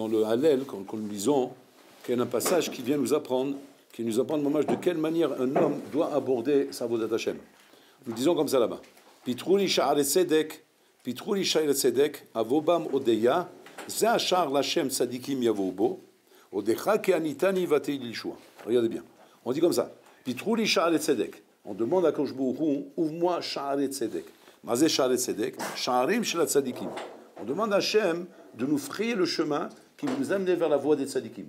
dans le Hallel, quand nous lisons, qu'il y a un passage qui vient nous apprendre, de quelle manière un homme doit aborder sa Avodat Hashem. Nous disons comme ça là-bas. Pitrouli sha'ar tzedek, avobam odeya, ze ashar l'Hashem tzadikim yavobo, odecha ke anitani vatei lishua. Regardez bien. On dit comme ça. Pitrouli sha'ar tzedek. On demande à Kosh Baruch Hu, ouvre-moi sha'ar tzedek. Mazé sha'ar tzedek, sha'arim shel tzadikim. On demande à Hachem de nous frayer le chemin qui va nous amener vers la voie des tzadikim.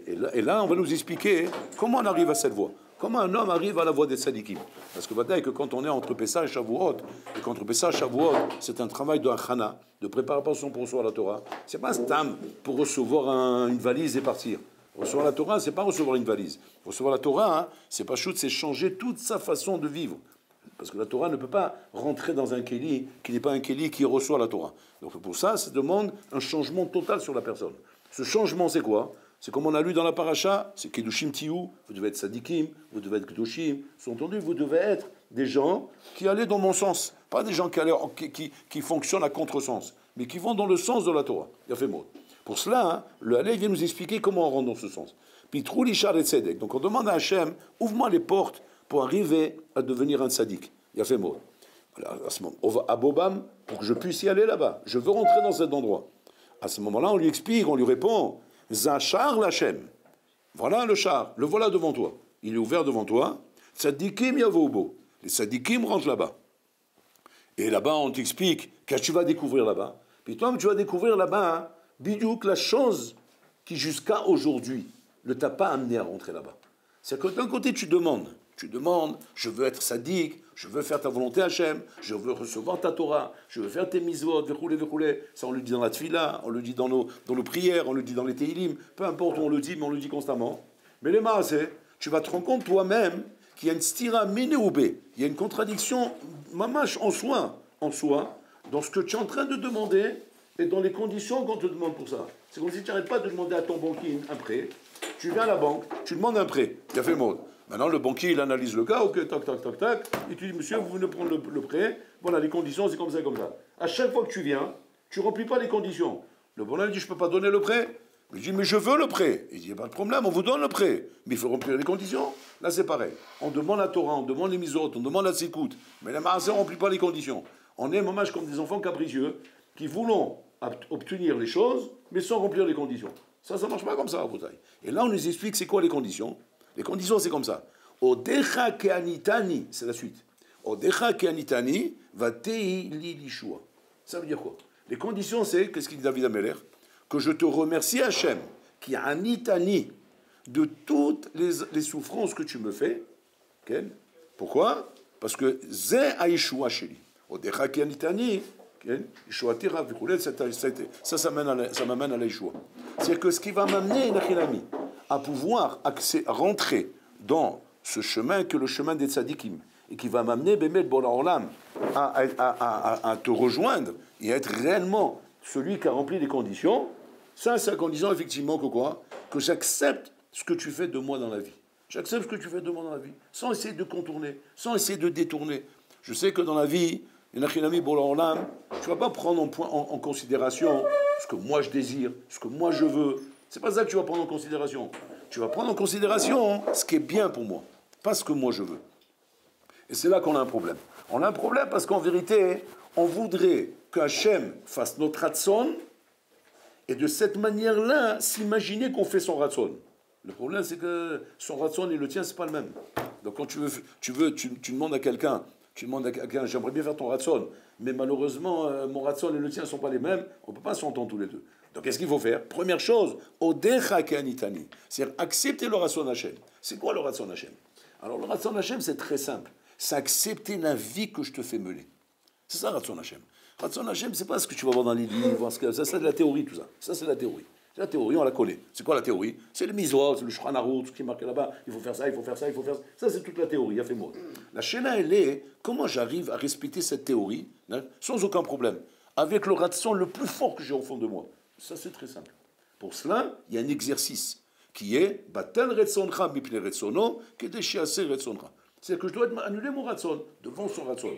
Et là, on va nous expliquer comment on arrive à cette voie. Comment un homme arrive à la voie des tzadikim. Parce que que quand on est entre Pessah et Shavuot, et qu'entre Pessah et Shavuot, c'est un travail de achana, de préparation pour recevoir la Torah. C'est pas un stam pour recevoir une valise et partir. Recevoir la Torah, c'est pas recevoir une valise. Recevoir la Torah, c'est pas chouette, c'est changer toute sa façon de vivre. Parce que la Torah ne peut pas rentrer dans un kéli qui n'est pas un kéli qui reçoit la Torah. Donc pour ça demande un changement total sur la personne. Ce changement, c'est quoi? C'est comme on a lu dans la paracha, c'est Kedushim Tiou, vous devez être Sadikim, vous devez être Kedushim, sous-entendu, vous devez être des gens qui allaient dans mon sens, pas des gens qui fonctionnent à contresens, mais qui vont dans le sens de la Torah. Il a fait mot. Pour cela, le Hallel vient nous expliquer comment on rentre dans ce sens. Pitrou lishar et tzedek. Donc on demande à Hachem, ouvre-moi les portes pour arriver à devenir un tzaddik. Il a fait mot. Voilà, à ce moment, on va à Bobam pour que je puisse y aller là-bas. Je veux rentrer dans cet endroit. À ce moment-là, on lui explique, on lui répond, Zachar l'Hachem. Voilà le char, le voilà devant toi. Il est ouvert devant toi. Tzadikim yavobo. Les tzadikim rentrent là-bas. Et là-bas, on t'explique qu'est-ce que tu vas découvrir là-bas. Puis toi, tu vas découvrir là-bas, bidiouk, la chose qui jusqu'à aujourd'hui ne t'a pas amené à rentrer là-bas. C'est que d'un côté, tu demandes, je veux être sadique, je veux faire ta volonté Hachem, je veux recevoir ta Torah, je veux faire tes mitzvot, verroulé. Ça, on le dit dans la tfila, on le dit dans nos prières, on le dit dans les teilim, peu importe où on le dit, mais on le dit constamment. Mais les maaseh, tu vas te rendre compte toi-même qu'il y a une stira minéoubé, il y a une contradiction mamash en soi, dans ce que tu es en train de demander et dans les conditions qu'on te demande pour ça. C'est comme si tu n'arrêtes pas de demander à ton banquier un prêt, tu viens à la banque, tu demandes un prêt, il a fait mode. Maintenant, le banquier, il analyse le cas, ok, tac, et tu dis, monsieur, vous venez prendre le prêt, voilà, les conditions, c'est comme ça. À chaque fois que tu viens, tu ne remplis pas les conditions. Le bonhomme dit, je ne peux pas donner le prêt. Il dit, mais je veux le prêt. Il dit, il n'y a pas de problème, on vous donne le prêt. Mais il faut remplir les conditions. Là, c'est pareil. On demande la Torah, on demande les mitzvot, on demande la sécoute. Mais la maaseh ne remplit pas les conditions. On est, mamage, comme des enfants capricieux qui voulons obtenir les choses, mais sans remplir les conditions. Ça ne marche pas comme ça, à Boutaï. Et là, on nous explique c'est quoi les conditions. Les conditions, c'est comme ça. Odecha keanitani, c'est la suite. Odecha keanitani va tei li lishua. Ça veut dire quoi? Les conditions, c'est, qu'est-ce qu'il dit David Ameler? Que je te remercie, Hachem, qui a anitani de toutes les souffrances que tu me fais. Okay? Pourquoi? Parce que ze aishua sheli. Odecha keanitani, Yeshua tira, ça m'amène à l'Yeshua. C'est-à-dire que ce qui va m'amener, à pouvoir rentrer dans ce chemin que le chemin des tzadikim, et qui va m'amener, à te rejoindre et à être réellement celui qui a rempli les conditions, ça, c'est la condition, effectivement, que quoi? Que j'accepte ce que tu fais de moi dans la vie. J'accepte ce que tu fais de moi dans la vie, sans essayer de contourner, sans essayer de détourner. Je sais que dans la vie, tu ne vas pas prendre en considération ce que moi je désire, ce que moi je veux. C'est pas ça que tu vas prendre en considération. Tu vas prendre en considération ce qui est bien pour moi, pas ce que moi je veux. Et c'est là qu'on a un problème. On a un problème parce qu'en vérité, on voudrait qu'Hachem fasse notre ratson et de cette manière-là, s'imaginer qu'on fait son ratson. Le problème, c'est que son ratson et le tien, c'est pas le même. Donc quand tu demandes à quelqu'un, j'aimerais bien faire ton ratson, mais malheureusement, mon ratson et le tien ne sont pas les mêmes, on ne peut pas s'entendre tous les deux. Donc qu'est-ce qu'il faut faire? Première chose, odecha keanitani, c'est-à-dire accepter le ratson Hachem. C'est quoi le ratson Hachem? Alors le ratson Hachem, c'est très simple. C'est accepter la vie que je te fais mener. C'est ça, ratson Hachem. Ratson Hachem, c'est pas ce que tu vas voir dans les livres, ça c'est de la théorie, tout ça. Ça c'est de la théorie. C'est la théorie, on l'a collé. C'est quoi la théorie? C'est le mitzvot, c'est le Shulchan Aruch, tout ce qui est marqué là-bas. Il faut faire ça, il faut faire ça, il faut faire ça. Ça, c'est toute la théorie, il a fait mot. La Shena, elle est, comment j'arrive à respecter cette théorie, hein, sans aucun problème, avec le ratson le plus fort que j'ai au fond de moi. Ça, c'est très simple. Pour cela, il y a un exercice qui est Batel Retzoncha Mipne Retzono, Kedeshiase Retzoncha. C'est-à-dire que je dois annuler mon ratson devant son ratson.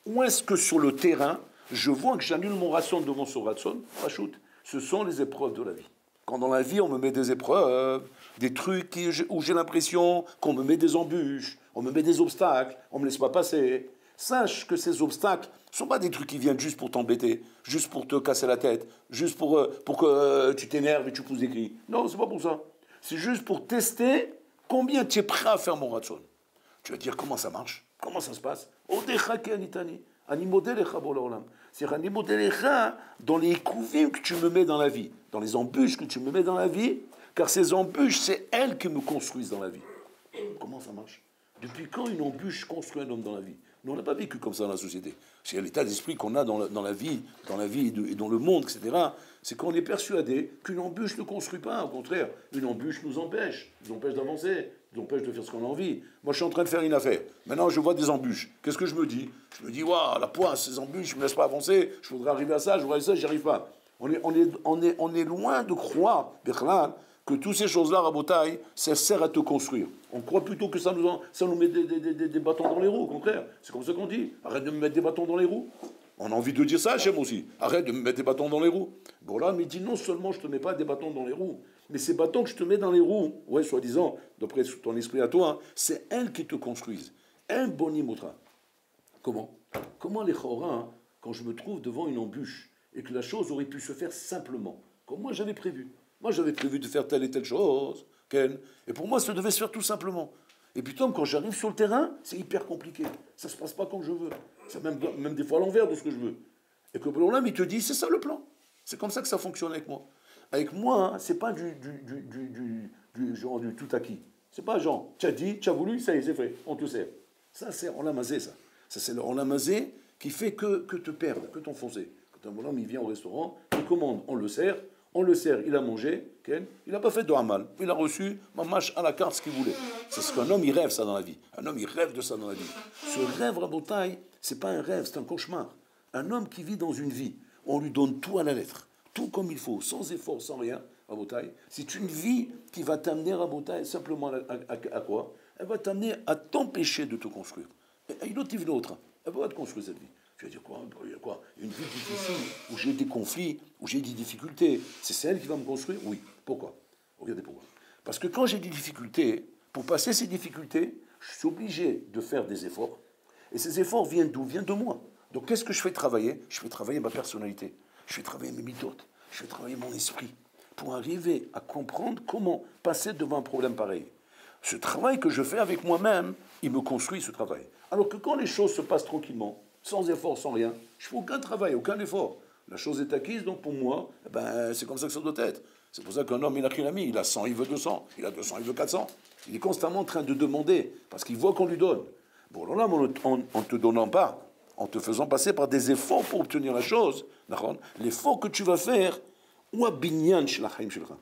Ou est-ce que sur le terrain, je vois que j'annule mon ratson devant son ratson? Pas shoot. ce sont les épreuves de la vie. Quand dans la vie, on me met des épreuves, des trucs où j'ai l'impression qu'on me met des embûches, on me met des obstacles, on ne me laisse pas passer, sache que ces obstacles ne sont pas des trucs qui viennent juste pour t'embêter, juste pour te casser la tête, juste pour que tu t'énerves et tu pousses des cris. Non, c'est pas pour ça. C'est juste pour tester combien tu es prêt à faire mon ratson. Tu vas dire comment ça marche, comment ça se passe. C'est-à-dire dans les couvées que tu me mets dans la vie, dans les embûches que tu me mets dans la vie, car ces embûches, c'est elles qui me construisent dans la vie. Comment ça marche? Depuis quand une embûche construit un homme dans la vie? Nous, on n'a pas vécu comme ça dans la société. C'est l'état d'esprit qu'on a dans la vie et dans le monde, etc. C'est qu'on est persuadé qu'une embûche ne construit pas. Au contraire, une embûche nous empêche d'avancer, nous empêche de faire ce qu'on a envie. Moi, je suis en train de faire une affaire. Maintenant, je vois des embûches. Qu'est-ce que je me dis? Je me dis, waouh, la poisse, ces embûches, je ne me laisse pas avancer. Je voudrais arriver à ça, j'y arrive pas. On est loin de croire, Bechlan, que toutes ces choses-là, Rabotai, ça sert à te construire. On croit plutôt que ça nous met des bâtons dans les roues, au contraire. C'est comme ça qu'on dit. Arrête de me mettre des bâtons dans les roues. On a envie de dire ça, j'aime aussi. Arrête de me mettre des bâtons dans les roues. Bon là, mais il dit non seulement je ne te mets pas des bâtons dans les roues, mais ces bâtons que je te mets dans les roues, ouais, soi-disant, d'après ton esprit à toi, c'est elles qui te construisent. Un bonimotra. Comment les chorins, quand je me trouve devant une embûche, et que la chose aurait pu se faire simplement, comme moi j'avais prévu. Moi, j'avais prévu de faire telle et telle chose, Ken. Et pour moi, ça devait se faire tout simplement. Et puis, Tom, quand j'arrive sur le terrain, c'est hyper compliqué. Ça ne se passe pas comme je veux. C'est même des fois à l'envers de ce que je veux. Et que l'homme, il te dit, c'est ça le plan. C'est comme ça que ça fonctionne avec moi. Avec moi, hein, c'est pas du genre du tout acquis. C'est pas genre, tu as dit, tu as voulu, ça y est, c'est fait, on te sert. Ça, c'est on l'a masé, ça. Ça, c'est le on l'a masé qui fait que te perdre, que t'enfoncer. Quand un bonhomme, il vient au restaurant, il commande, on le sert, il a mangé, Ken, il n'a pas fait de hamal, il a reçu, mamache à la carte ce qu'il voulait. C'est ce qu'un homme, il rêve ça dans la vie. Un homme, il rêve de ça dans la vie. Ce rêve, Rabotai, c'est pas un rêve, c'est un cauchemar. Un homme qui vit dans une vie, on lui donne tout à la lettre, tout comme il faut, sans effort, sans rien, Rabotai. C'est une vie qui va t'amener, Rabotai, simplement à quoi? Elle va t'amener à t'empêcher de te construire. Et une autre vie, l'autre, elle va te construire cette vie. Tu vas dire quoi? Une vie difficile, où j'ai des conflits, où j'ai des difficultés. C'est celle qui va me construire? Oui. Pourquoi? Regardez pourquoi. Parce que quand j'ai des difficultés, pour passer ces difficultés, je suis obligé de faire des efforts. Et ces efforts viennent d'où? Viennent de moi. Donc qu'est-ce que je fais travailler? Je fais travailler ma personnalité. Je fais travailler mes méthodes. Je fais travailler mon esprit. Pour arriver à comprendre comment passer devant un problème pareil. Ce travail que je fais avec moi-même, il me construit ce travail. Alors que quand les choses se passent tranquillement, sans effort, sans rien, je ne fais aucun travail, aucun effort. La chose est acquise, donc pour moi, c'est comme ça que ça doit être. C'est pour ça qu'un homme, il a qu'un ami, il a 100, il veut 200, il a 200, il veut 400. Il est constamment en train de demander, parce qu'il voit qu'on lui donne. Bon, là, en ne te donnant pas, en te faisant passer par des efforts pour obtenir la chose, l'effort que tu vas faire,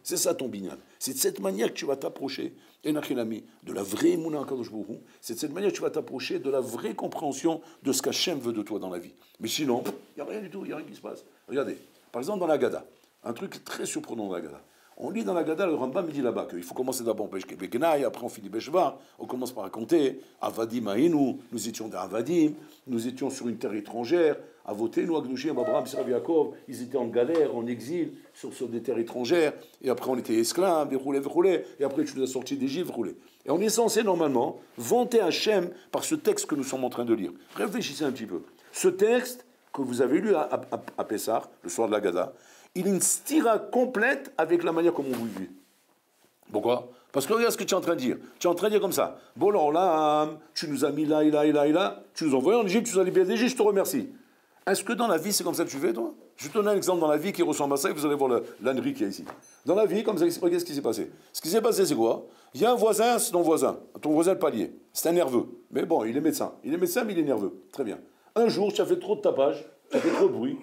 c'est ça ton binyan. C'est de cette manière que tu vas t'approcher, de la vraie émouna Kadosh Baruch Hu. C'est de cette manière que tu vas t'approcher de la vraie compréhension de ce qu'Hachem veut de toi dans la vie. Mais sinon, il n'y a rien du tout, il n'y a rien qui se passe. Regardez, par exemple dans la Gada, un truc très surprenant dans la Gada. On lit dans la Gada, le Rambam dit là-bas qu'il faut commencer d'abord par Begenaï, après on finit Beshva, on commence par raconter Avadim Aïnou, nous étions des Avadim, nous étions sur une terre étrangère, à voter, nous, Agdouchim, Abraham, Israël, Yaakov, ils étaient en galère, en exil, sur des terres étrangères, et après on était esclaves, et après tu nous as sortis d'Égypte, et on est censé normalement vanter Hachem par ce texte que nous sommes en train de lire. Réfléchissez un petit peu. Ce texte que vous avez lu à Pessah, le soir de la Gada, il a une stira complète avec la manière comme on vous vit. Pourquoi? Parce que regarde ce que tu es en train de dire. Tu es en train de dire comme ça. Bon, alors là, tu nous as mis là, et là, et là, et là. Tu nous as envoyé en Égypte, tu nous as libérés d'Égypte, je te remercie. Est-ce que dans la vie, c'est comme ça que tu fais, toi? Je te donne un exemple dans la vie qui ressemble à ça et vous allez voir l'ânerie qu'il y a ici. Dans la vie, comme ça, regardez ce qui s'est passé. Ce qui s'est passé, c'est quoi? Il y a un voisin, c'est ton voisin le palier. C'est un nerveux. Mais bon, il est médecin. Il est médecin, mais il est nerveux. Très bien. Un jour, tu as fait trop de tapage, tu as fait trop de bruit.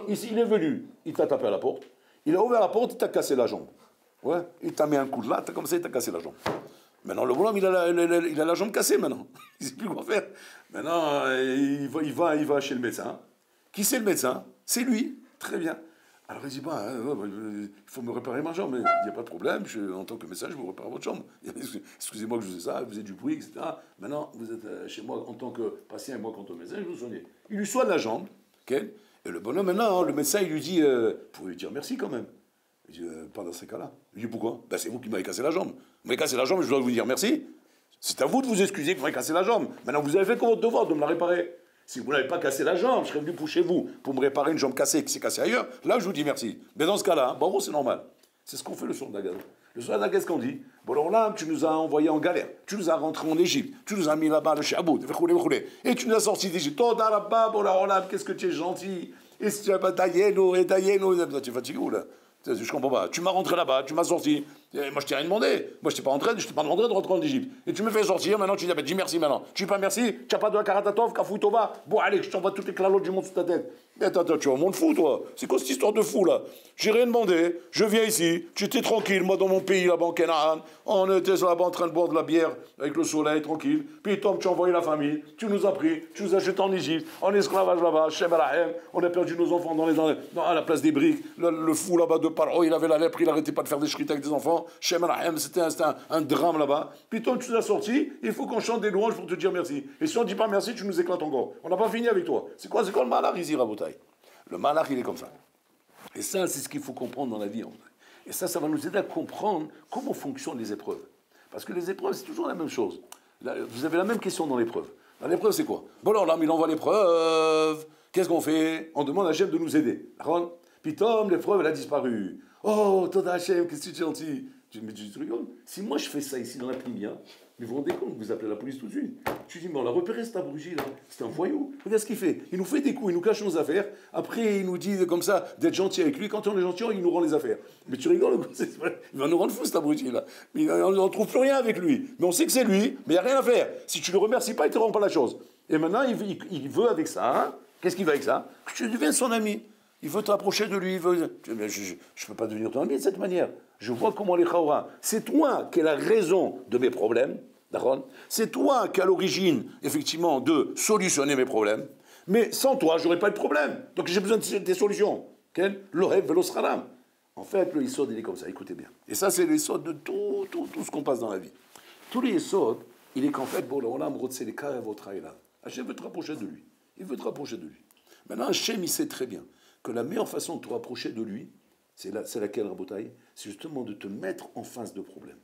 Ici, il est venu, il t'a tapé à la porte. Il a ouvert la porte, il t'a cassé la jambe. Ouais, il t'a mis un coup de latte, comme ça, il t'a cassé la jambe. Maintenant, le bonhomme, il a la jambe cassée maintenant. Il ne sait plus quoi faire. Maintenant, il va chez le médecin. Qui c'est le médecin? C'est lui. Très bien. Alors il dit, il faut me réparer ma jambe. Il n'y a pas de problème, en tant que médecin, je vous répare votre jambe. Excusez-moi que je vous ai ça, vous êtes du bruit, etc. Maintenant, vous êtes chez moi en tant que patient et moi en tant que médecin, je vous soigne. Il lui soigne la jambe. Okay. Et le bonhomme, maintenant, le médecin, il lui dit, vous pouvez lui dire merci quand même. Je dis, pas dans ces cas-là. Je dis, pourquoi? Ben, c'est vous qui m'avez cassé la jambe. Vous m'avez cassé la jambe, je dois vous dire merci. C'est à vous de vous excuser que vous m'avez cassé la jambe. Maintenant, vous avez fait comme votre devoir de me la réparer. Si vous n'avez pas cassé la jambe, je serais venu pour chez vous pour me réparer une jambe cassée qui s'est cassée ailleurs. Là, je vous dis merci. Mais dans ce cas-là, bon, c'est normal. C'est ce qu'on fait le soir d'Agaz. Le soir d'Agaz, qu'est-ce qu'on dit? Bon, alors là, tu nous as envoyés en galère. Tu nous as rentrés en Égypte. Tu nous as mis là-bas, le Shaboud. Et tu nous as sortis d'Égypte. Oh, Darabba, bon, là, qu'est-ce que tu es gentil. Et si tu n'as pas Dayeno, tu es fatigué où, là? Je comprends pas. Tu m'as rentré là-bas, tu m'as sorti. Et moi, je t'ai rien demandé. Moi, je t'ai pas demandé de rentrer en Égypte. Et tu me fais sortir, maintenant, tu dis, dis merci maintenant. Tu dis pas merci, tu n'as pas de la karatatov, kafoutova. Bon, allez, je t'envoie toutes les clalotes du monde sur ta tête. Attends, tu es au monde fou, toi. C'est quoi cette histoire de fou, là? J'ai rien demandé. Je viens ici. J'étais tranquille, moi, dans mon pays, là-bas, en Canaan. On était là-bas en train de boire de la bière avec le soleil, tranquille. Puis, Tom, tu as envoyé la famille. Tu nous as pris. Tu nous as jetés en Égypte, en esclavage là-bas. Shem Alahem. On a perdu nos enfants à la place des briques. Le fou là-bas de Paro, il avait la lèpre, il n'arrêtait pas de faire des shrites avec des enfants. Shem Alahem, c'était un drame là-bas. Puis, Tom, tu nous as sortis. Il faut qu'on chante des louanges pour te dire merci. Et si on ne dit pas merci, tu nous éclates encore. On n'a pas fini avec toi. C'est quoi le malheur ici, Rabotai? Le malach, il est comme ça. Et ça, c'est ce qu'il faut comprendre dans la vie. Et ça va nous aider à comprendre comment fonctionnent les épreuves. Parce que les épreuves, c'est toujours la même chose. Vous avez la même question dans l'épreuve. Dans l'épreuve, c'est quoi? Bon, alors là, il envoie l'épreuve. Qu'est-ce qu'on fait? On demande à Hachem de nous aider. D'accord? Puis Tom, l'épreuve, elle a disparu. Oh, Toda Hachem, qu'est-ce que tu es gentil. Mais tu rigoles. Si moi, je fais ça ici dans la Plimia, mais vous vous rendez compte, vous appelez la police tout de suite. Tu dis, mais on l'a repéré, cet abruti là. C'est un voyou. Regarde ce qu'il fait. Il nous fait des coups, il nous cache nos affaires. Après, il nous dit comme ça d'être gentil avec lui. Quand on est gentil, il nous rend les affaires. Mais tu rigoles, il va nous rendre fou, cet abruti là. On ne trouve plus rien avec lui. Mais on sait que c'est lui, mais il n'y a rien à faire. Si tu ne le remercies pas, il ne te rend pas la chose. Et maintenant, il veut avec ça, hein, qu'est-ce qu'il veut avec ça? Que tu deviennes son ami. Il veut t'approcher de lui. Je ne peux pas devenir ton ami de cette manière. Je vois comment les Khaoura. C'est toi qui es la raison de mes problèmes. D'accord? C'est toi qui es à l'origine, effectivement, de solutionner mes problèmes. Mais sans toi, je n'aurais pas de problème. Donc j'ai besoin de tes solutions. Le rêve, velosralam. En fait, le Yesod, il est comme ça. Écoutez bien. Et ça, c'est le Yesod de tout ce qu'on passe dans la vie. Tous les Yesod, il est qu'en fait, Hachem veut te rapprocher de lui. Il veut te rapprocher de lui. Maintenant, Hachem, il sait très bien que la meilleure façon de te rapprocher de lui, c'est laquelle, Rabotai? C'est justement de te mettre en face de problèmes.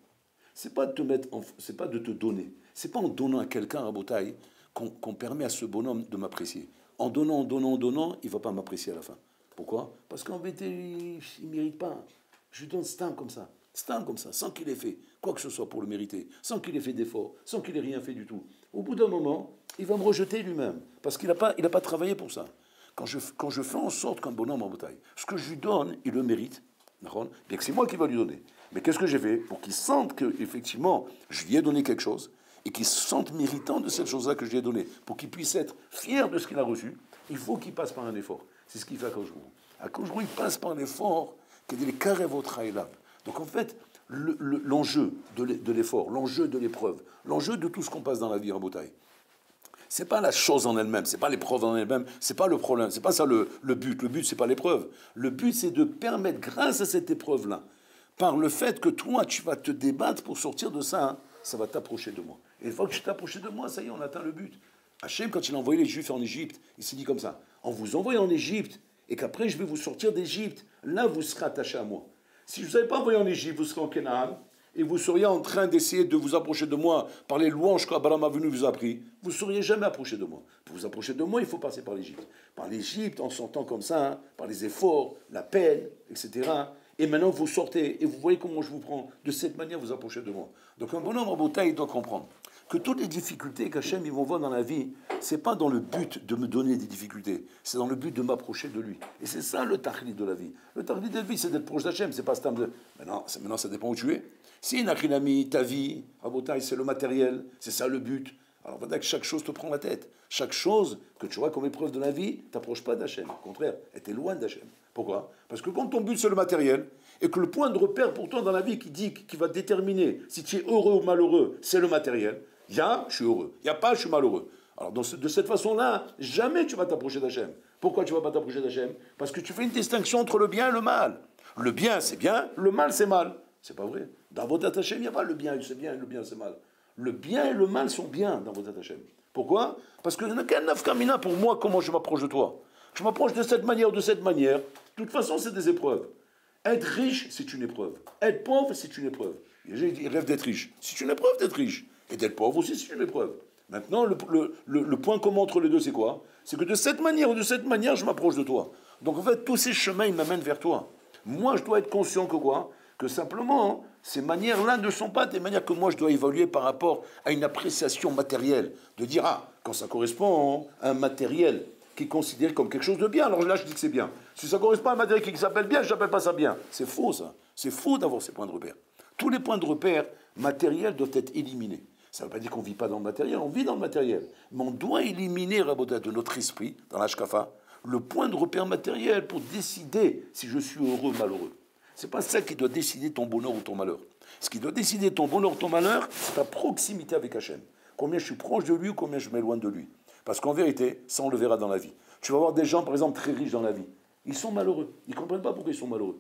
C'est pas de te donner. C'est pas en donnant à quelqu'un, Rabotai, qu'on permet à ce bonhomme de m'apprécier. En donnant, il va pas m'apprécier à la fin. Pourquoi? Parce qu'en vérité, il ne mérite pas. Je lui donne stam comme ça, sans qu'il ait fait quoi que ce soit pour le mériter, sans qu'il ait fait d'efforts, sans qu'il ait rien fait du tout. Au bout d'un moment, il va me rejeter lui-même, parce qu'il n'a pas travaillé pour ça. Quand je fais en sorte qu'un bonhomme en bataille, ce que je lui donne, il le mérite, bien que c'est moi qui va lui donner. Mais qu'est-ce que j'ai fait pour qu'il sente qu'effectivement, je lui ai donné quelque chose et qu'il se sente méritant de cette chose-là que je lui ai donnée, pour qu'il puisse être fier de ce qu'il a reçu, il faut qu'il passe par un effort. C'est ce qu'il fait à Kojrou. À Kojrou, il passe par l'effort qu'il est carré votre là. Donc en fait, l'enjeu de l'effort, l'enjeu de l'épreuve, l'enjeu de tout ce qu'on passe dans la vie en bataille, c'est pas la chose en elle-même, c'est pas l'épreuve en elle-même, c'est pas le problème, c'est pas ça le but. Le but, c'est pas l'épreuve. Le but, c'est de permettre, grâce à cette épreuve-là, par le fait que toi, tu vas te débattre pour sortir de ça, hein, ça va t'approcher de moi. Et une fois que tu t'approches de moi, ça y est, on atteint le but. Hachem, quand il a envoyé les Juifs en Égypte, il s'est dit comme ça, en vous envoyant en Égypte, et qu'après je vais vous sortir d'Égypte, là vous serez attachés à moi. Si je ne vous avais pas envoyé en Égypte, vous serez en Canaan, et vous seriez en train d'essayer de vous approcher de moi par les louanges qu'Abraham a venu vous a pris, vous ne seriez jamais approché de moi. Pour vous approcher de moi, il faut passer par l'Égypte. Par l'Égypte, en sortant comme ça, hein, par les efforts, la peine, etc. Et maintenant, vous sortez, et vous voyez comment je vous prends. De cette manière, vous approchez de moi. Donc un bonhomme en bataille, il doit comprendre que toutes les difficultés qu'Hachem ils vont voir dans la vie, c'est pas dans le but de me donner des difficultés, c'est dans le but de m'approcher de lui. Et c'est ça le tahlit de la vie. Le tahlit de la vie, c'est d'être proche d'Hachem, c'est pas ce terme de... Maintenant, ça dépend où tu es. Si Nachrinami, ta vie, Rabotai, c'est le matériel, c'est ça le but. Alors voilà que chaque chose te prend la tête. Chaque chose que tu vois comme épreuve de la vie, t'approche pas d'Hachem. Au contraire, elle est loin d'Hachem. Pourquoi? Parce que quand ton but c'est le matériel, et que le point de repère pour toi dans la vie qui va déterminer si tu es heureux ou malheureux, c'est le matériel. Il y a, je suis heureux. Il n'y a pas, je suis malheureux. Alors de cette façon-là, jamais tu vas t'approcher d'Hachem. Pourquoi tu ne vas pas t'approcher d'Hachem? Parce que tu fais une distinction entre le bien et le mal. Le bien, c'est bien, le mal, c'est mal. C'est pas vrai. Dans votre Hachem, il n'y a pas le bien, c'est bien, le bien, c'est mal. Le bien et le mal sont bien dans votre Hachem. Pourquoi? Parce que quel nafkamina pour moi, comment je m'approche de toi? Je m'approche de cette manière ou de cette manière. De toute façon, c'est des épreuves. Être riche, c'est une épreuve. Être pauvre, c'est une épreuve. Les gens ils rêvent d'être riches. C'est une épreuve d'être riche. Et d'être pauvre aussi, c'est une épreuve. Maintenant, le point commun entre les deux, c'est quoi? C'est que de cette manière ou de cette manière, je m'approche de toi. Donc en fait, tous ces chemins, ils m'amènent vers toi. Moi, je dois être conscient que quoi? Que simplement, ces manières-là ne sont pas des manières que moi, je dois évaluer par rapport à une appréciation matérielle. De dire, ah, quand ça correspond à un matériel qui est considéré comme quelque chose de bien, alors là, je dis que c'est bien. Si ça correspond à un matériel qui s'appelle bien, je n'appelle pas ça bien. C'est faux, ça. C'est faux d'avoir ces points de repère. Tous les points de repère matériels doivent être éliminés. Ça ne veut pas dire qu'on ne vit pas dans le matériel, on vit dans le matériel. Mais on doit éliminer, Raboda, de notre esprit, dans l'Ashkafa, le point de repère matériel pour décider si je suis heureux ou malheureux. Ce n'est pas ça qui doit décider ton bonheur ou ton malheur. Ce qui doit décider ton bonheur ou ton malheur, c'est ta proximité avec Hachem. Combien je suis proche de lui ou combien je m'éloigne de lui. Parce qu'en vérité, ça on le verra dans la vie. Tu vas voir des gens, par exemple, très riches dans la vie. Ils sont malheureux. Ils ne comprennent pas pourquoi ils sont malheureux.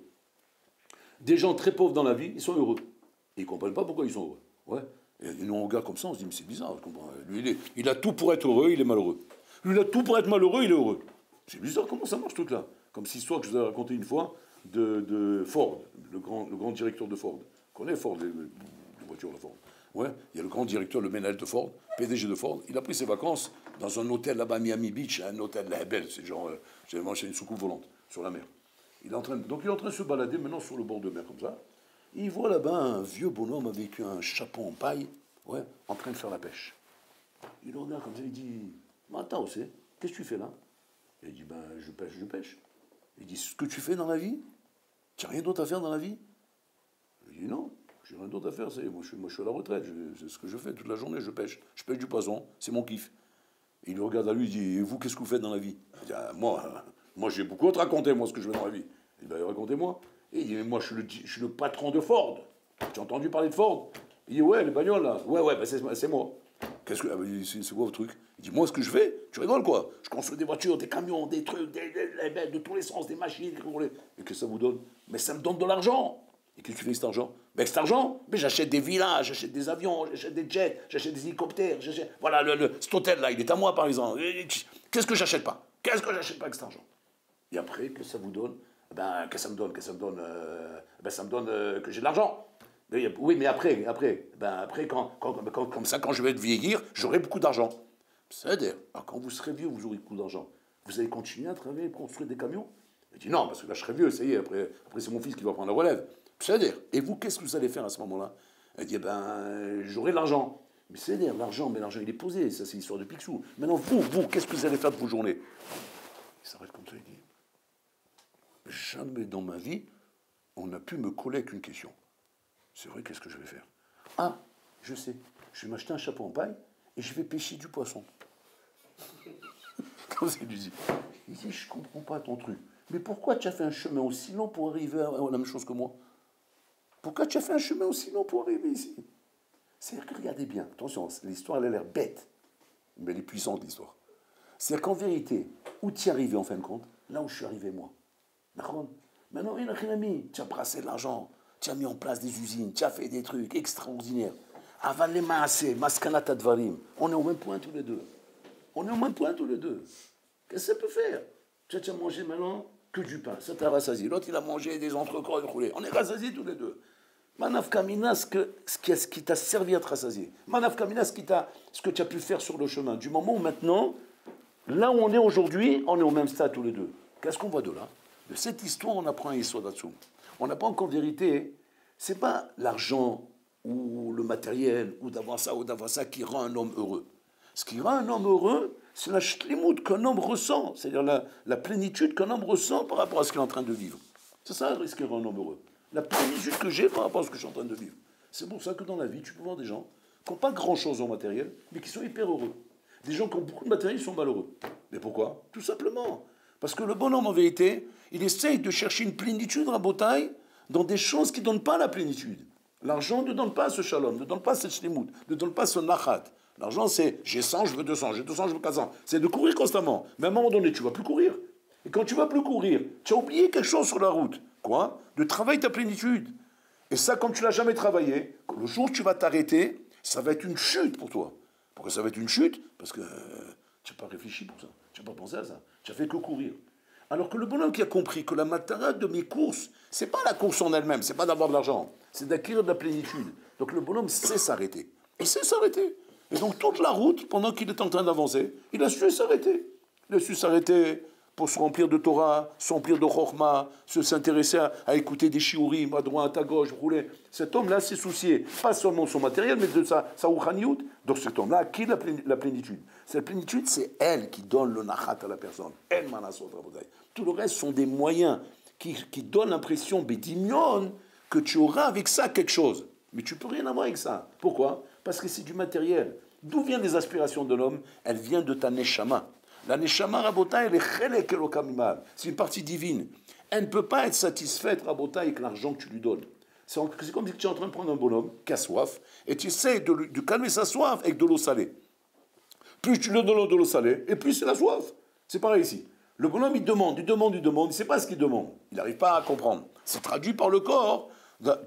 Des gens très pauvres dans la vie, ils sont heureux. Ils ne comprennent pas pourquoi ils sont heureux. Ouais. Et nous, on regarde comme ça, on se dit, mais c'est bizarre. Je comprends. Lui, il a tout pour être heureux, il est malheureux. Lui, il a tout pour être malheureux, il est heureux. C'est bizarre, comment ça marche tout là? Comme cette histoire que je vous ai racontée une fois de Ford, le grand directeur de Ford. Vous connaissez Ford, les voitures de Ford? Ouais, il y a le grand directeur, le Menel de Ford, PDG de Ford. Il a pris ses vacances dans un hôtel là-bas à Miami Beach, un hôtel là, belle, c'est genre, j'ai mangé une soucoupe volante sur la mer. Donc il est en train de se balader maintenant sur le bord de mer comme ça. Il voit là-bas un vieux bonhomme avec un chapeau en paille, ouais, en train de faire la pêche. Il le regarde comme ça, il dit, mais attends, qu'est-ce que tu fais là? Il dit, ben, je pêche. Il dit, ce que tu fais dans la vie, tu n'as rien d'autre à faire dans la vie? Il dit, non, j'ai rien d'autre à faire, moi je suis à la retraite, c'est ce que je fais toute la journée, je pêche du poisson, c'est mon kiff. Et il le regarde à lui, il dit, et vous, qu'est-ce que vous faites dans la vie? Il dit, ah, moi j'ai beaucoup à te raconter, moi, ce que je fais dans la vie. Il dit, racontez-moi. Et il dit, mais moi je suis le patron de Ford. Tu as entendu parler de Ford? Il dit, ouais, les bagnoles là. Ouais, ben, c'est moi. C'est quoi votre truc? Il dit, moi, ce que je fais, tu rigoles quoi? Je construis des voitures, des camions, des trucs, de tous les sens, des machines. Et que ça vous donne? Mais ça me donne de l'argent. Et qu'est-ce que tu fais avec cet argent? Ben, cet argent, ben, j'achète des villas, j'achète des avions, j'achète des jets, j'achète des hélicoptères. Voilà, cet hôtel-là, il est à moi, par exemple. Qu'est-ce que j'achète pas? Qu'est-ce que j'achète pas avec cet argent? Et après, que ça vous donne? Ben, que ça me donne? Ben, ça me donne que j'ai de l'argent. Oui, mais après, ben après comme ça, quand je vais vieillir, j'aurai beaucoup d'argent. C'est-à-dire, quand vous serez vieux, vous aurez beaucoup d'argent. Vous allez continuer à travailler, construire des camions? Il dit non, parce que là, je serai vieux, ça y est, après c'est mon fils qui va prendre la relève. C'est-à-dire, et vous, qu'est-ce que vous allez faire à ce moment-là? Il dit, ben, j'aurai de l'argent. Mais c'est-à-dire, l'argent, il est posé, ça c'est l'histoire de Picsou. Maintenant, vous, qu'est-ce que vous allez faire de vos journées? Il s'arrête comme ça, il dit, jamais dans ma vie, on n'a pu me coller avec une question. C'est vrai, qu'est-ce que je vais faire? Ah, je sais, je vais m'acheter un chapeau en paille et je vais pêcher du poisson. Comme ça, il dit, je comprends pas ton truc. Mais pourquoi tu as fait un chemin aussi long pour arriver à la même chose que moi? Pourquoi tu as fait un chemin aussi long pour arriver ici? C'est-à-dire que, regardez bien, attention, l'histoire, elle a l'air bête, mais elle est puissante, l'histoire. C'est-à-dire qu'en vérité, où tu es arrivé en fin de compte? Là où je suis arrivé moi. D'accord? Maintenant, tu as brassé de l'argent, tu as mis en place des usines, tu as fait des trucs extraordinaires. Aval les maasé, maskanat advarim. On est au même point tous les deux. Qu'est-ce que ça peut faire? Tu as mangé maintenant que du pain, ça t'a rassasié. L'autre, il a mangé des entrecôtes roulés. On est rassasiés tous les deux. Manaf Kamina, ce qui t'a servi à te rassasier. Manaf Kamina, ce que tu as pu faire sur le chemin. Du moment où maintenant, là où on est aujourd'hui, on est au même stade tous les deux. Qu'est-ce qu'on voit de là? De cette histoire, on apprend un histoire d'Atsum. On apprend qu'en vérité, ce n'est pas l'argent ou le matériel ou d'avoir ça qui rend un homme heureux. Ce qui rend un homme heureux, c'est la shlimut qu'un homme ressent, c'est-à-dire la plénitude qu'un homme ressent par rapport à ce qu'il est en train de vivre. C'est ça ce qui rend un homme heureux. La plénitude que j'ai par rapport à ce que je suis en train de vivre. C'est pour ça que dans la vie, tu peux voir des gens qui n'ont pas grand-chose en matériel, mais qui sont hyper heureux. Des gens qui ont beaucoup de matériel, ils sont malheureux. Mais pourquoi? Tout simplement. Parce que le bonhomme, en vérité, il essaye de chercher une plénitude, rabotaille, dans des choses qui ne donnent pas la plénitude. L'argent ne donne pas ce shalom, ne donne pas cette shlimut, ne donne pas ce nachat. L'argent, c'est j'ai 100, je veux 200, j'ai 200, je veux 400. C'est de courir constamment. Mais à un moment donné, tu ne vas plus courir. Et quand tu ne vas plus courir, tu as oublié quelque chose sur la route. Quoi? De travailler ta plénitude. Et ça, comme tu ne l'as jamais travaillé, le jour où tu vas t'arrêter, ça va être une chute pour toi. Pourquoi ça va être une chute? Parce que tu n'as pas réfléchi pour ça. Tu n'as pas pensé à ça. Tu n'as fait que courir. Alors que le bonhomme qui a compris que la matara de mes courses, c'est pas la course en elle-même, c'est pas d'avoir de l'argent, c'est d'acquérir de la plénitude. Donc le bonhomme sait s'arrêter. Il sait s'arrêter. Et donc toute la route, pendant qu'il est en train d'avancer, il a su s'arrêter. Il a su s'arrêter pour se remplir de Torah, se remplir de Chokhmah, s'intéresser à écouter des shiurim à droite, à gauche, rouler. Cet homme-là s'est soucié, pas seulement de son matériel, mais de sa rouchaniout. Donc cet homme-là a acquis la plénitude. Cette plénitude, c'est elle qui donne le nachat à la personne. Elle, manasot, rabotai. Tout le reste sont des moyens qui donnent l'impression, bédimion, que tu auras avec ça quelque chose. Mais tu ne peux rien avoir avec ça. Pourquoi? Parce que c'est du matériel. D'où viennent les aspirations de l'homme? Elles viennent de ta neshama. La neshama, Rabotai, elle est chelek elokam imad. C'est une partie divine. Elle ne peut pas être satisfaite, Rabotai, avec l'argent que tu lui donnes. C'est comme si tu es en train de prendre un bonhomme qui a soif et tu essaies de calmer sa soif avec de l'eau salée. Plus tu lui donnes de l'eau salée, et plus c'est la soif. C'est pareil ici. Le bonhomme, il demande, il ne sait pas ce qu'il demande. Il n'arrive pas à comprendre. C'est traduit par le corps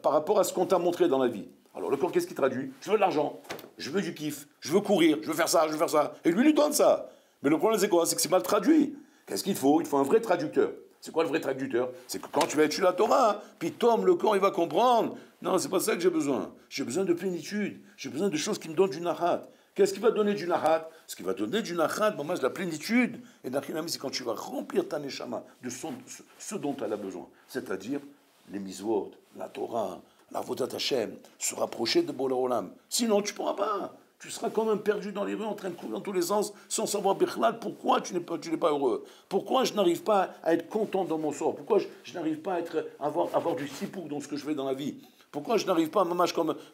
par rapport à ce qu'on t'a montré dans la vie. Alors le corps, qu'est-ce qu'il traduit? Je veux de l'argent, je veux du kiff, je veux courir, je veux faire ça, je veux faire ça. Et lui donne ça. Mais le problème, c'est quoi? C'est que c'est mal traduit. Qu'est-ce qu'il faut? Il faut un vrai traducteur. C'est quoi le vrai traducteur? C'est que quand tu vas étudier la Torah, puis Tom, le corps, il va comprendre. Non, c'est pas ça que j'ai besoin. J'ai besoin de plénitude. J'ai besoin de choses qui me donnent du nachat. Qu'est-ce qui va donner du nachat? Ce qui va donner du nachat, c'est la plénitude. Et nachinami, c'est quand tu vas remplir ta neshama de ce dont elle a besoin. C'est-à-dire les misvot, la Torah, la vodat Hashem, se rapprocher de Bola Olam. Sinon, tu ne pourras pas. Tu seras quand même perdu dans les rues, en train de courir dans tous les sens, sans savoir, Bichlal, pourquoi tu n'es pas heureux. Pourquoi je n'arrive pas à être content dans mon sort. Pourquoi je n'arrive pas à avoir du sipouk dans ce que je fais dans la vie. Pourquoi je n'arrive pas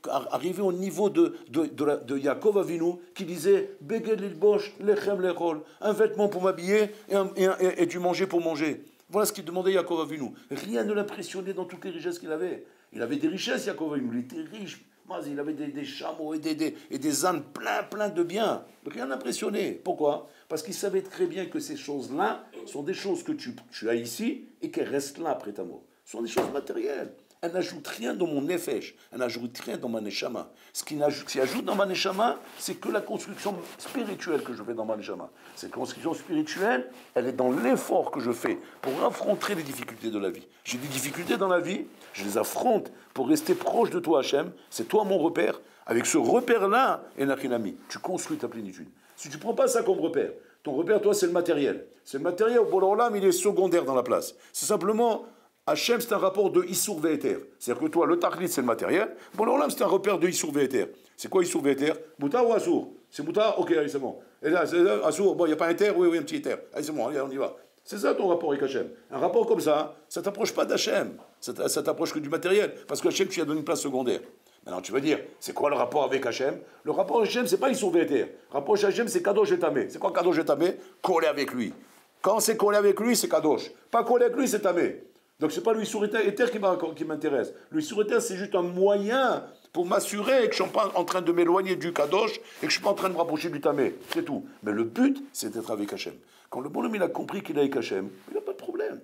à arriver au niveau de Yaakov Avinu qui disait Beged lilbosh lechem lechol, un vêtement pour m'habiller et du manger pour manger. Voilà ce qu'il demandait Yaakov Avinu. Rien ne l'impressionnait dans toutes les richesses qu'il avait. Il avait des richesses, Yaakov Avinu. Il était riche. Il avait des chameaux et des ânes plein de biens. Rien n'impressionnait. Pourquoi? Parce qu'il savait très bien que ces choses-là sont des choses que tu as ici et qu'elles restent là après ta mort. Ce sont des choses matérielles. Elle n'ajoute rien dans mon nefesh, elle n'ajoute rien dans ma neshama. Ce qui ajoute dans ma neshama, c'est que la construction spirituelle que je fais dans ma neshama. Cette construction spirituelle, elle est dans l'effort que je fais pour affronter les difficultés de la vie. J'ai des difficultés dans la vie, je les affronte pour rester proche de toi, Hachem. C'est toi mon repère. Avec ce repère-là, Enachinami, tu construis ta plénitude. Si tu ne prends pas ça comme repère, ton repère, toi, c'est le matériel. C'est le matériel, au Bola il est secondaire dans la place. C'est simplement... Hachem, c'est un rapport de Issour Ve'eter. C'est-à-dire que toi, le Tachlit, c'est le matériel. Bon, l'Olam, c'est un repère de Issour Ve'eter. C'est quoi Issour Ve'eter? Mouta ou Assour? C'est Mouta? Ok, allez, c'est bon. Et là, c'est Assour, bon, il n'y a pas un terre? Oui, un petit éther. Allez, c'est bon, allez, on y va. C'est ça ton rapport avec Hachem. Un rapport comme ça ne t'approche pas d'Hachem. Ça t'approche que du matériel. Parce que Hachem, tu lui as donné une place secondaire. Maintenant, tu vas dire, c'est quoi le rapport avec Hachem? Le rapport avec Hachem, c'est pas Issour Ve'eter. Le rapport avec Hachem, c'est Kadosh et Tamé. C'est quoi Kadosh et Tamé? Coller avec lui. Quand c'est collé avec lui, c'est Kadosh. Pas collé avec lui, c'est Tamé. Donc, ce n'est pas le Issour Éther qui m'intéresse. Le Issour Éther, c'est juste un moyen pour m'assurer que je ne suis pas en train de m'éloigner du Kadosh et que je ne suis pas en train de me rapprocher du Tamé. C'est tout. Mais le but, c'est d'être avec Hachem. Quand le bonhomme il a compris qu'il est avec Hachem, il n'a pas de problème.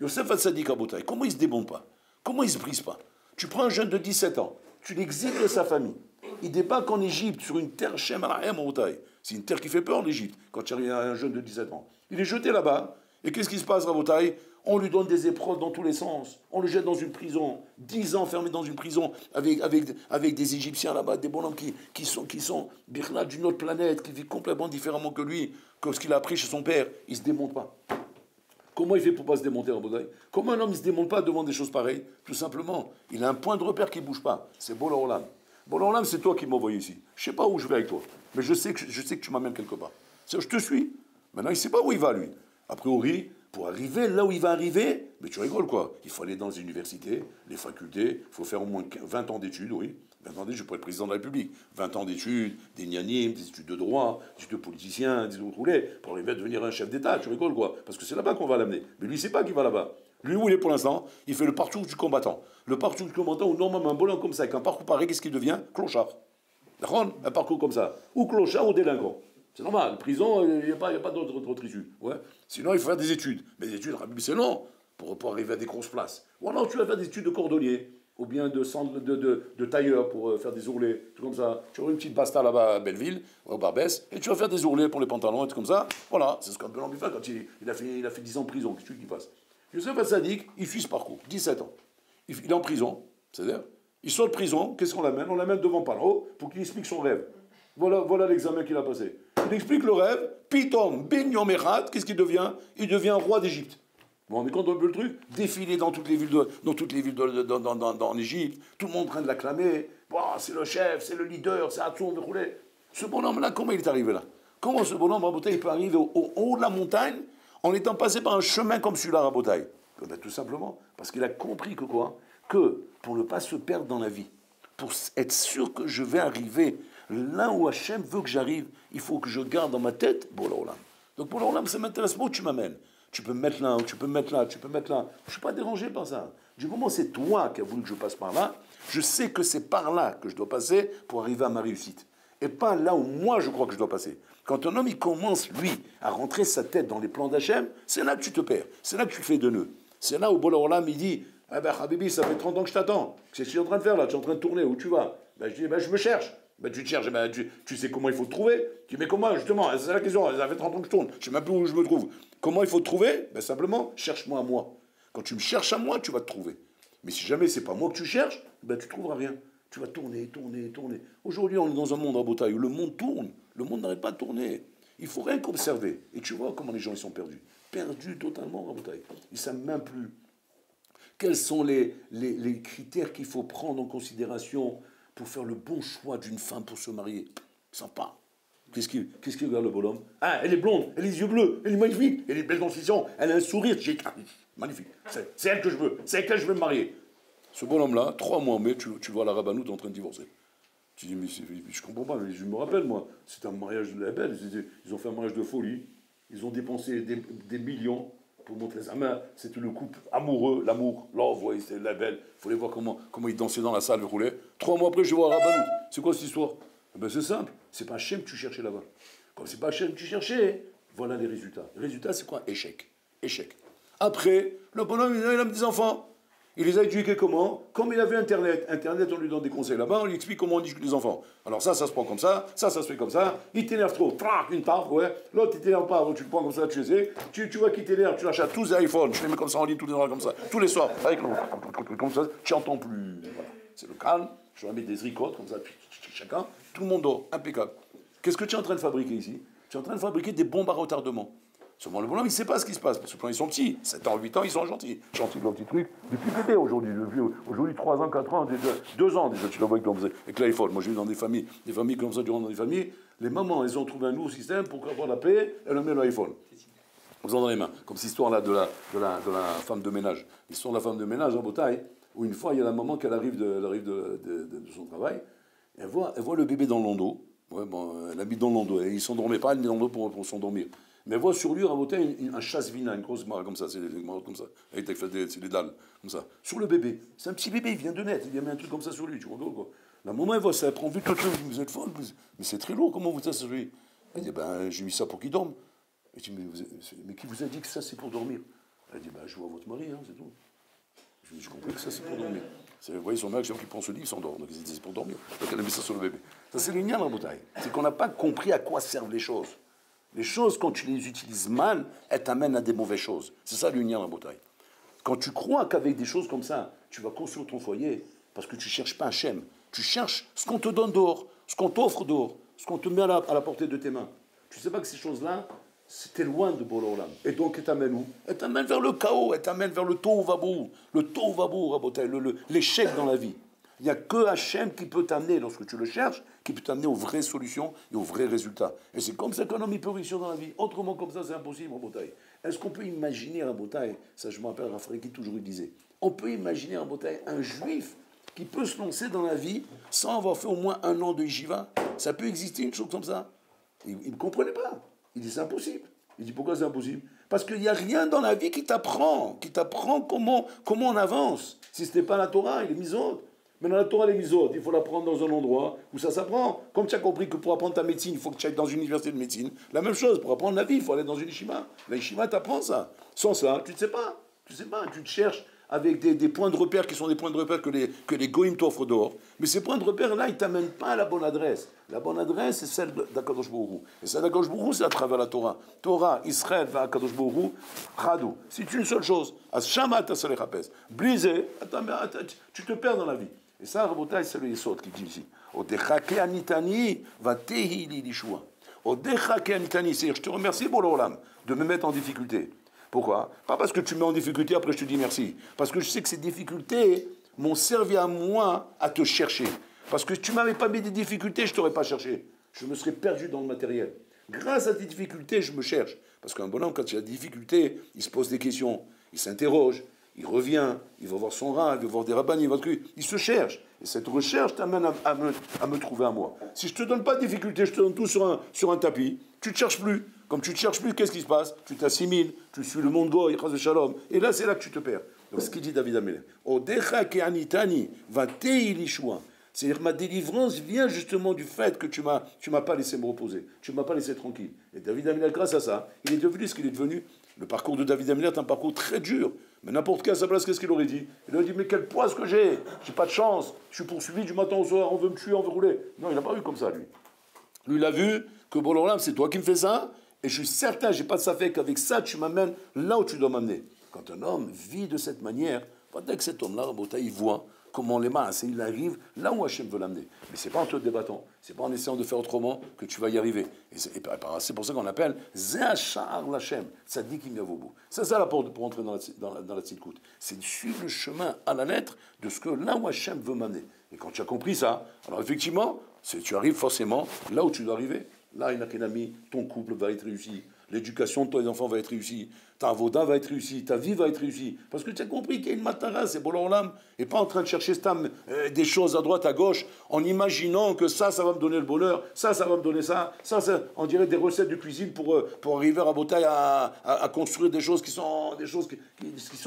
Yosef Hatzadik Abotai, comment il ne se débonde pas? Comment il ne se brise pas? Tu prends un jeune de 17 ans, tu l'exiles de sa famille. Il débarque en Égypte sur une terre Shem Alahem Abotai. C'est une terre qui fait peur, l'Égypte, quand il y a un jeune de 17 ans. Il est jeté là-bas. Et qu'est-ce qui se passe, Rabotai? On lui donne des épreuves dans tous les sens. On le jette dans une prison. 10 ans fermé dans une prison avec des Égyptiens là-bas, des bonhommes qui sont Birla d'une autre planète, qui vivent complètement différemment que lui, que ce qu'il a appris chez son père. Il ne se démonte pas. Comment il fait pour ne pas se démonter, Rabotai? Comment un homme ne se démonte pas devant des choses pareilles? Tout simplement, il a un point de repère qui ne bouge pas. C'est Bola Olam. Bola Olam, c'est toi qui m'as envoyé ici. Je ne sais pas où je vais avec toi, mais je sais que tu m'amènes quelque part. Je te suis. Maintenant, il ne sait pas où il va, lui. A priori, pour arriver là où il va arriver, mais tu rigoles quoi? Il faut aller dans les universités, les facultés, il faut faire au moins 20 ans d'études, oui. 20 ans d'études pour être président de la République. 20 ans d'études, des gnanim, des études de droit, des études de politicien, des études roulés, pour arriver à devenir un chef d'État, tu rigoles quoi? Parce que c'est là-bas qu'on va l'amener. Mais lui, il ne sait pas qu'il va là-bas. Lui, où il est pour l'instant? Il fait le parcours du combattant. Le parcours du combattant, où normalement un bonhomme comme ça, avec un parcours pareil, qu'est-ce qu'il devient? Clochard. D'accord? Un parcours comme ça. Ou clochard ou délinquant. C'est normal, prison, il n'y a pas d'autre issue. Ouais. Sinon, il faut faire des études. Mais les études, c'est long pour arriver à des grosses places. Ou alors, tu vas faire des études de cordonnier. ou bien de tailleur pour faire des ourlets, tout comme ça. Tu auras une petite basta là-bas à Belleville, au Barbès, et tu vas faire des ourlets pour les pantalons, et tout comme ça. Voilà, c'est ce qu'un peu fait quand il a fait 10 ans de prison, qu'est-ce qu'il fasse. Youssef Hassadik, il suit ce parcours, 17 ans. Il est en prison, c'est-à-dire, il sort de prison, qu'est-ce qu'on l'amène? On l'amène devant Paro pour qu'il explique son rêve. Voilà l'examen qu'il a passé. Il explique le rêve, Pitom, Ben Yom Echad, qu'est-ce qu'il devient? Il devient roi d'Égypte. Vous vous rendez compte un peu le truc? Défiler dans toutes les villes en Égypte, tout le monde en train de l'acclamer. Bon, c'est le chef, c'est le leader, c'est Hatsoum, Verroulé. Ce bonhomme-là, comment il est arrivé là? Comment ce bonhomme, Rabotaï, il peut arriver au haut de la montagne en étant passé par un chemin comme celui-là, Rabotaï? Ben, tout simplement parce qu'il a compris que quoi? Que pour ne pas se perdre dans la vie, pour être sûr que je vais arriver là où Hachem veut que j'arrive, il faut que je garde dans ma tête Bololam. Donc Bololam, ça m'intéresse pas où tu m'amènes. Tu peux me mettre là, ou tu peux me mettre là, tu peux me mettre là. Je ne suis pas dérangé par ça. Du moment où c'est toi qui as voulu que je passe par là, je sais que c'est par là que je dois passer pour arriver à ma réussite. Et pas là où moi je crois que je dois passer. Quand un homme il commence, lui, à rentrer sa tête dans les plans d'Hachem, c'est là que tu te perds. C'est là que tu fais de nœuds. C'est là où Bololam il dit ah ben Habibi, ça fait 30 ans que je t'attends. Qu'est-ce que tu es en train de faire là? Tu es en train de tourner, où tu vas? Ben, je dis, ben, je me cherche. Ben, tu te cherches, ben, tu sais comment il faut te trouver. Tu dis, mais comment, justement? C'est la question, ça fait 30 ans que je tourne. Je ne sais même plus où je me trouve. Comment il faut te trouver? Ben, simplement, cherche-moi à moi. Quand tu me cherches à moi, tu vas te trouver. Mais si jamais c'est pas moi que tu cherches, ben, tu ne trouveras rien. Tu vas tourner, tourner, tourner. Aujourd'hui, on est dans un monde en bataille où le monde tourne. Le monde n'arrête pas de tourner. Il faut rien qu'observer. Et tu vois comment les gens ils sont perdus. Perdus totalement en bataille. Ils ne savent même plus. Quels sont les critères qu'il faut prendre en considération pour faire le bon choix d'une femme pour se marier? Sympa. Qu'est-ce qu'il regarde le bonhomme? Ah, elle est blonde, elle a les yeux bleus, elle est magnifique, elle est belle dentition, elle a un sourire, magnifique. C'est elle que je veux, c'est avec elle que je veux me marier. Ce bonhomme-là, 3 mois mais tu le vois à la Rabbanout en train de divorcer. Tu dis, mais je comprends pas, mais je me rappelle, moi, c'était un mariage de la belle, ils ont fait un mariage de folie, ils ont dépensé des millions pour montrer ça. Mais c'était le couple amoureux, l'amour, love, vous voyez, c'est la belle. Il fallait voir comment ils dansaient dans la salle, roulaient. 3 mois après, je vois Rabbanout. C'est quoi cette histoire? Ben, c'est simple, c'est pas Hachem que tu cherchais là-bas. Comme c'est pas Hachem que tu cherchais, voilà les résultats. Les résultats, c'est quoi? Échec. Échec. Après, le bonhomme, il a des enfants. Il les a éduqués comment? Comme il avait Internet. Internet, on lui donne des conseils là-bas, on lui explique comment on éduque les enfants. Alors ça se prend comme ça se fait comme ça. Il t'énerve trop, une tarte, ouais. L'autre, il t'énerve pas, tu le prends comme ça, tu sais. Tu vois qu'il t'énerve, tu l'achètes tous les iPhones, tu les mets comme ça en ligne tous les soirs comme ça. Tous les soirs, avec l'autre, comme ça, tu n'entends plus. Voilà. C'est le calme, je vais mettre des ricottes comme ça, chacun, tout le monde dort, impeccable. Qu'est-ce que tu es en train de fabriquer ici? Tu es en train de fabriquer des bombes à retardement. Seulement le bonhomme, il ne sait pas ce qui se passe, parce que quand ils sont petits, 7 ans, 8 ans, ils sont gentils. Gentils, leur petit truc. Depuis bébé aujourd'hui, 3 ans, 4 ans, 2 ans déjà, tu l'as vu avec l'iPhone. Moi j'ai vu dans des familles comme ça, durant dans des familles, les mamans, elles ont trouvé un nouveau système pour avoir la paix, elles mettent l'iPhone. Ils ont dans les mains. Comme cette histoire-là de la femme de ménage. L'histoire de la femme de ménage en Bretagne, où une fois, il y a la maman qui arrive de son travail, et elle voit le bébé dans le landau. Ouais, bon, elle habite dans le landau, et il ne s'endormait pas, elle met dans le landau pour s'endormir. Mais elle voit sur lui, un chasse-vina, une grosse marque comme ça, c'est des marques comme ça, avec des dalles, comme ça. Sur le bébé. C'est un petit bébé, il vient de naître, il a mis un truc comme ça sur lui, tu vois, quoi. La maman, elle voit ça, elle prend vite le truc, vous êtes folle, mais c'est très lourd, comment vous ça sur lui? Elle dit, ben, j'ai mis ça pour qu'il dorme. Elle dit, mais qui vous a dit que ça, c'est pour dormir? Elle dit, ben, je vois votre mari, hein, c'est tout. Je comprends que ça, c'est pour dormir. Vous voyez, son mec, chaque fois qu'il prend ce lit, il s'endort. Donc, c'est pour dormir. Donc, elle a mis ça sur le bébé. Ça, c'est l'union dans la bouteille. C'est qu'on n'a pas compris à quoi servent les choses. Les choses, quand tu les utilises mal, elles t'amènent à des mauvaises choses. C'est ça l'union dans la bouteille. Quand tu crois qu'avec des choses comme ça, tu vas construire ton foyer, parce que tu ne cherches pas Hachem, tu cherches ce qu'on te donne dehors, ce qu'on t'offre dehors, ce qu'on te met à la portée de tes mains. Tu ne sais pas que ces choses-là, c'était loin de Bololam. Et donc, elle t'amène où? Elle t'amène vers le chaos, elle t'amène vers le tohu vabou. Le tohu vabou, l'échec dans la vie. Il n'y a que Hachem qui peut t'amener, lorsque tu le cherches, qui peut t'amener aux vraies solutions et aux vrais résultats. Et c'est comme ça qu'un homme peut réussir dans la vie. Autrement, comme ça, c'est impossible, Rabotaï. Est-ce qu'on peut imaginer, Rabotaï, ça je me rappelle, Raphaël qui toujours il disait, on peut imaginer, Rabotaï, un juif qui peut se lancer dans la vie sans avoir fait au moins 1 an de yeshiva? Ça peut exister une chose comme ça? Il ne comprenait pas. Il dit c'est impossible. Il dit pourquoi c'est impossible? Parce qu'il n'y a rien dans la vie qui t'apprend comment on avance. Si ce n'est pas la Torah, il est misote. Mais dans la Torah, les misotes, il faut l'apprendre dans un endroit où ça s'apprend. Comme tu as compris que pour apprendre ta médecine, il faut que tu ailles dans une université de médecine. La même chose, pour apprendre la vie, il faut aller dans une yeshiva. La yeshiva t'apprend ça. Sans ça, tu ne sais pas. Tu ne sais pas. Tu te cherches avec des points de repère qui sont des points de repère que les goïms t'offrent dehors. Mais ces points de repère-là, ils ne t'amènent pas à la bonne adresse. La bonne adresse, c'est celle d'Akadosh Baruch Hu. Et celle d'Akadosh Baruch Hu, c'est à travers la Torah. Torah, Israël, va Akadosh Baruch Hu, Chadou. C'est une seule chose. As Shama Tassalech Hapez. Blisé, tu te perds dans la vie. Et ça, Rabotai, c'est le Yesod qui dit ici. Odechake anitani va tehi li lishua. Odechake anitani, c'est-à-dire, je te remercie pour l'Olam de me mettre en difficulté. Pourquoi? Pas parce que tu me mets en difficulté, après je te dis merci. Parce que je sais que ces difficultés m'ont servi à moi à te chercher. Parce que si tu ne m'avais pas mis des difficultés, je ne t'aurais pas cherché. Je me serais perdu dans le matériel. Grâce à tes difficultés, je me cherche. Parce qu'un bonhomme, quand il a des difficultés, il se pose des questions, il s'interroge, il revient, il va voir son rat, il va voir des rabbins, il se cherche. Et cette recherche t'amène à me trouver à moi. Si je ne te donne pas de difficultés, je te donne tout sur un tapis, tu ne te cherches plus. Comme tu ne te cherches plus, qu'est-ce qui se passe? Tu t'assimiles, tu suis le monde goy, chas de shalom. Et là, c'est là que tu te perds. Donc, ce qu'il dit David Amelech. Odecha ke anitani va tei lishua. C'est-à-dire ma délivrance vient justement du fait que tu m'as pas laissé me reposer, tu m'as pas laissé tranquille. Et David Amelech, grâce à ça, il est devenu ce qu'il est devenu. Le parcours de David Amelech est un parcours très dur. Mais n'importe qui à sa place, qu'est-ce qu'il aurait dit? Il aurait dit, mais quel poids est-ce que j'ai pas de chance, je suis poursuivi du matin au soir, on veut me tuer, on veut rouler. Non, il n'a pas vu comme ça, lui. Lui, il a vu que bon, là, c'est toi qui me fais ça, et je suis certain, j'ai pas de safek qu'avec ça, tu m'amènes là où tu dois m'amener. Quand un homme vit de cette manière, dès que cet homme-là, il voit comment les masses, il arrive là où Hachem veut l'amener. Mais c'est pas en te débattant, c'est pas en essayant de faire autrement que tu vas y arriver. Et c'est pour ça qu'on appelle Zéachar l'Hachem, Tzadikim Yavobu. C'est ça la porte pour entrer dans la tzidkout. C'est de suivre le chemin à la lettre de ce que là où Hachem veut m'amener. Et quand tu as compris ça, alors effectivement, tu arrives forcément là où tu dois arriver. Là, il n'a qu'un ami, ton couple va être réussi, l'éducation de tes enfants va être réussie, ta avoda va être réussie, ta vie va être réussie. Parce que tu as compris qu'il y a une matara, c'est pour l'âme, et pas en train de chercher des choses à droite, à gauche, en imaginant que ça va me donner le bonheur, ça va me donner ça, on dirait des recettes de cuisine pour arriver à Rabotaï à construire des choses qui sont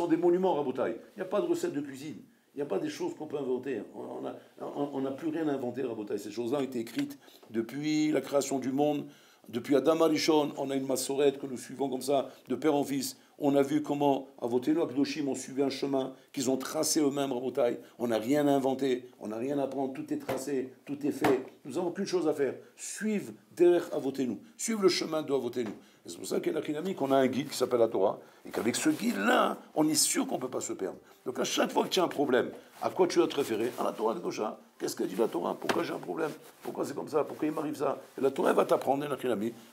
des monuments à Rabotaï. Il n'y a pas de recettes de cuisine. Il n'y a pas des choses qu'on peut inventer. On n'a plus rien à inventer, Rabotaï. Ces choses-là ont été écrites depuis la création du monde. Depuis Adam Arishon, on a une massorette que nous suivons comme ça, de père en fils. On a vu comment, à Avotenu Akdoshim, ont suivi un chemin qu'ils ont tracé eux-mêmes, Rabotaï. On n'a rien à inventer, on n'a rien à prendre, tout est tracé, tout est fait. Nous n'avons qu'une chose à faire, suivre derrière Avotenu, suivre le chemin de Avotenu. Et c'est pour ça qu'il y a qu'on a un guide qui s'appelle la Torah, et qu'avec ce guide-là, on est sûr qu'on ne peut pas se perdre. Donc à chaque fois que tu as un problème, à quoi tu dois te référer? À la Torah Kedosha. Qu'est-ce que dit la Torah? Pourquoi j'ai un problème? Pourquoi c'est comme ça? Pourquoi il m'arrive ça? Et la Torah va t'apprendre,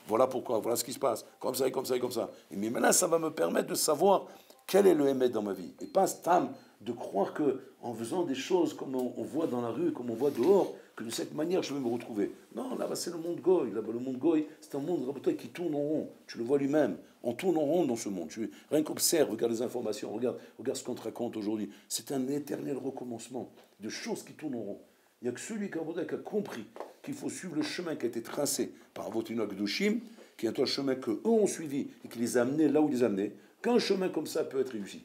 voilà pourquoi, voilà ce qui se passe, comme ça et comme ça et comme ça. Et mais maintenant, ça va me permettre de savoir quel est le émet dans ma vie. Et pas stam de croire qu'en faisant des choses comme on voit dans la rue, comme on voit dehors, que de cette manière je vais me retrouver. Non, là-bas c'est le monde goy. Là-bas, le monde goy, c'est un monde qui tourne en rond. Tu le vois lui-même. On tourne en rond dans ce monde. Rien qu'observe, regarde les informations, regarde ce qu'on te raconte aujourd'hui. C'est un éternel recommencement de choses qui tournent en rond. Il n'y a que celui qui a compris qu'il faut suivre le chemin qui a été tracé par Avotinu Akdoshim, qui est un chemin qu'eux ont suivi et qui les a amenés là où ils les a amenés, qu'un chemin comme ça peut être réussi.